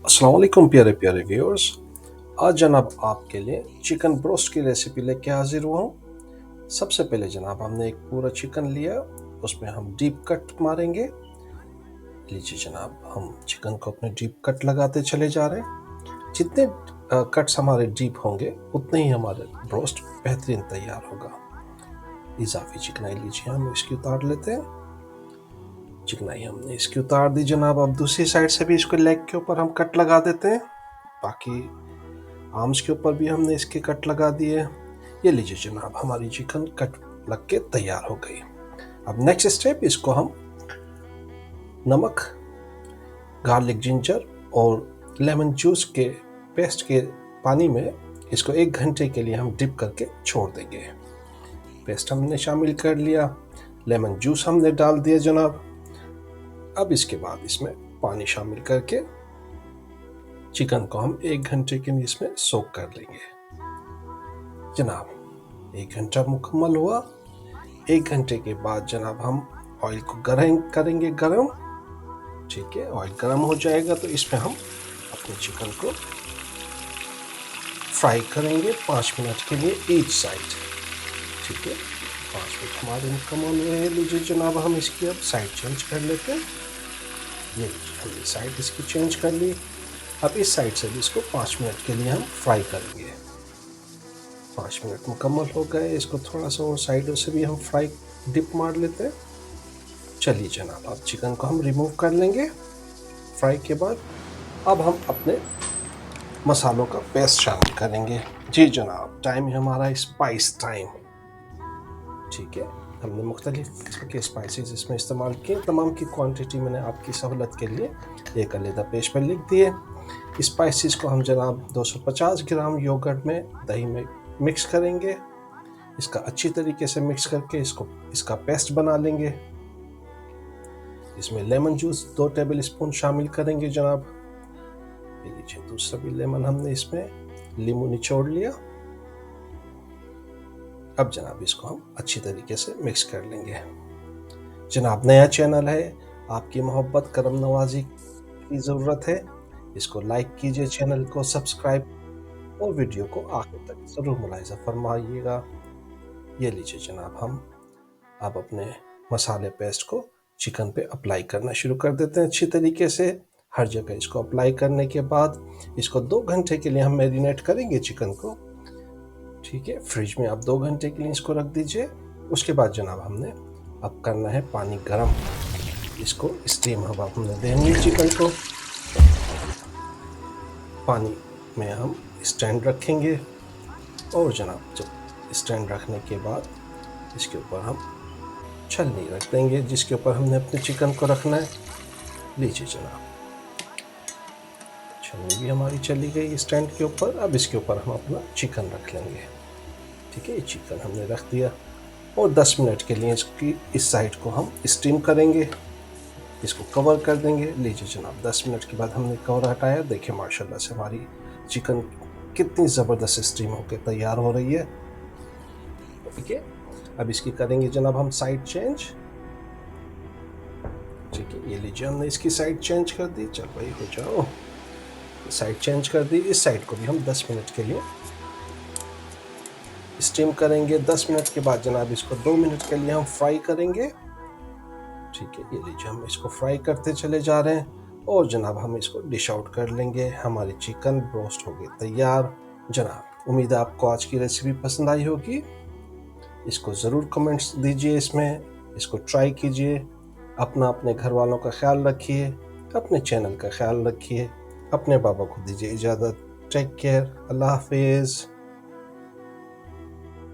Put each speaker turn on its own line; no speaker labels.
अस्सलाम वालेकुम प्यारे प्यारे व्यूअर्स। आज जनाब आपके लिए चिकन ब्रोस्ट की रेसिपी लेके हाजिर हुआ हूँ। सबसे पहले जनाब हमने एक पूरा चिकन लिया, उसमें हम डीप कट मारेंगे। लीजिए जनाब, हम चिकन को अपने डीप कट लगाते चले जा रहे हैं। जितने कट्स हमारे डीप होंगे उतने ही हमारे ब्रोस्ट बेहतरीन तैयार होगा। इजाफी चिकनाई लीजिए, हम इसकी उतार लेते हैं। चिकनाई हमने इसकी उतार दी जनाब। अब दूसरी साइड से भी इसको लेग के ऊपर हम कट लगा देते हैं। बाकी आर्म्स के ऊपर भी हमने इसके कट लगा दिए। ये लीजिए जनाब, हमारी चिकन कट लग के तैयार हो गई। अब नेक्स्ट स्टेप, इसको हम नमक, गार्लिक, जिंजर और लेमन जूस के पेस्ट के पानी में इसको 1 घंटे के लिए हम डिप करके छोड़ देंगे। पेस्ट हमने शामिल कर लिया, लेमन जूस हमने डाल दिया जनाब। अब इसके बाद इसमें पानी शामिल करके चिकन को हम 1 घंटे के लिए इसमें सोक कर लेंगे। जनाब 1 घंटा मुकम्मल हुआ। 1 घंटे के बाद जनाब हम ऑयल को गर्म करेंगे गरम। ठीक है, ऑयल गर्म हो जाएगा तो इसमें हम अपने चिकन को फ्राई करेंगे 5 मिनट के लिए ईच साइड। ठीक है, 5 मिनट हमारे मुकम्मल हुए हैं। लीजिए जनाब, हम इसकी अब साइड चेंज कर लेते हैं। ये लीजिए, हमने साइड इसकी चेंज कर ली। अब इस साइड से भी इसको 5 मिनट के लिए हम फ्राई करेंगे। 5 मिनट मुकम्मल हो गए। इसको थोड़ा सा और साइडों से भी हम फ्राई डिप मार लेते हैं। चलिए जनाब, अब चिकन को हम रिमूव कर लेंगे फ्राई के बाद। अब हम अपने मसालों का पेस्ट शामिल करेंगे। जी जनाब, टाइम है हमारा स्पाइस टाइम। ठीक है, हमने मुख्तलिफ किस्म के स्पाइसेस इसमें इस्तेमाल किए। तमाम की क्वांटिटी मैंने आपकी सहूलत के लिए एक अलग पेज पर लिख दिए। स्पाइसेस को हम जनाब 250 ग्राम योगर्ट में दही में मिक्स करेंगे। इसका अच्छी तरीके से मिक्स करके इसका पेस्ट बना लेंगे। इसमें लेमन जूस 2 टेबल स्पून शामिल करेंगे जनाब। ये लीजिए, दूसरा भी लेमन हमने इसमें लींबू निचोड़ लिया। अब जनाब इसको हम अच्छी तरीके से मिक्स कर लेंगे। जनाब नया चैनल है, आपकी मोहब्बत करम नवाजी की ज़रूरत है। इसको लाइक कीजिए, चैनल को सब्सक्राइब और वीडियो को आखिर तक ज़रूर मुलाहिज़ा फरमाइएगा। ये लीजिए जनाब, हम अब अपने मसाले पेस्ट को चिकन पे अप्लाई करना शुरू कर देते हैं अच्छी तरीके से। हर जगह इसको अप्लाई करने के बाद इसको 2 घंटे के लिए हम मैरिनेट करेंगे चिकन को। ठीक है, फ्रिज में आप 2 घंटे के लिए इसको रख दीजिए। उसके बाद जनाब हमने अब करना है पानी गर्म। इसको स्टीम हवा हमने देनी है चिकन को। पानी में हम स्टैंड रखेंगे और जनाब जब स्टैंड रखने के बाद इसके ऊपर हम छलनी रख देंगे जिसके ऊपर हमने अपने चिकन को रखना है। लीजिए जनाब, छलनी भी हमारी चली गई स्टैंड के ऊपर। अब इसके ऊपर हम अपना चिकन रख लेंगे। ठीक है, चिकन हमने रख दिया और 10 मिनट के लिए इसकी इस साइड को हम स्टीम करेंगे। इसको कवर कर देंगे। लीजिए जनाब, 10 मिनट के बाद हमने कवर हटाया। देखिए माशाल्लाह से हमारी चिकन कितनी ज़बरदस्त स्टीम होकर तैयार हो रही है। ठीक है, अब इसकी करेंगे जनाब हम साइड चेंज। ठीक है, ये लीजिए, हमने इसकी साइड चेंज कर दी। चल भाई हो जाओ, साइड चेंज कर दी। इस साइड को भी हम 10 मिनट के लिए स्टीम करेंगे। 10 मिनट के बाद जनाब इसको 2 मिनट के लिए हम फ्राई करेंगे। ठीक है, ये लीजिए, हम इसको फ्राई करते चले जा रहे हैं और जनाब हम इसको डिश आउट कर लेंगे। हमारी चिकन ब्रोस्ट हो गई तैयार। जनाब उम्मीद है आपको आज की रेसिपी पसंद आई होगी। इसको ज़रूर कमेंट्स दीजिए, इसको ट्राई कीजिए। अपने घर वालों का ख्याल रखिए, अपने चैनल का ख्याल रखिए। अपने बाबा को दीजिए इजाज़त। टेक केयर, अल्लाह हाफिज़।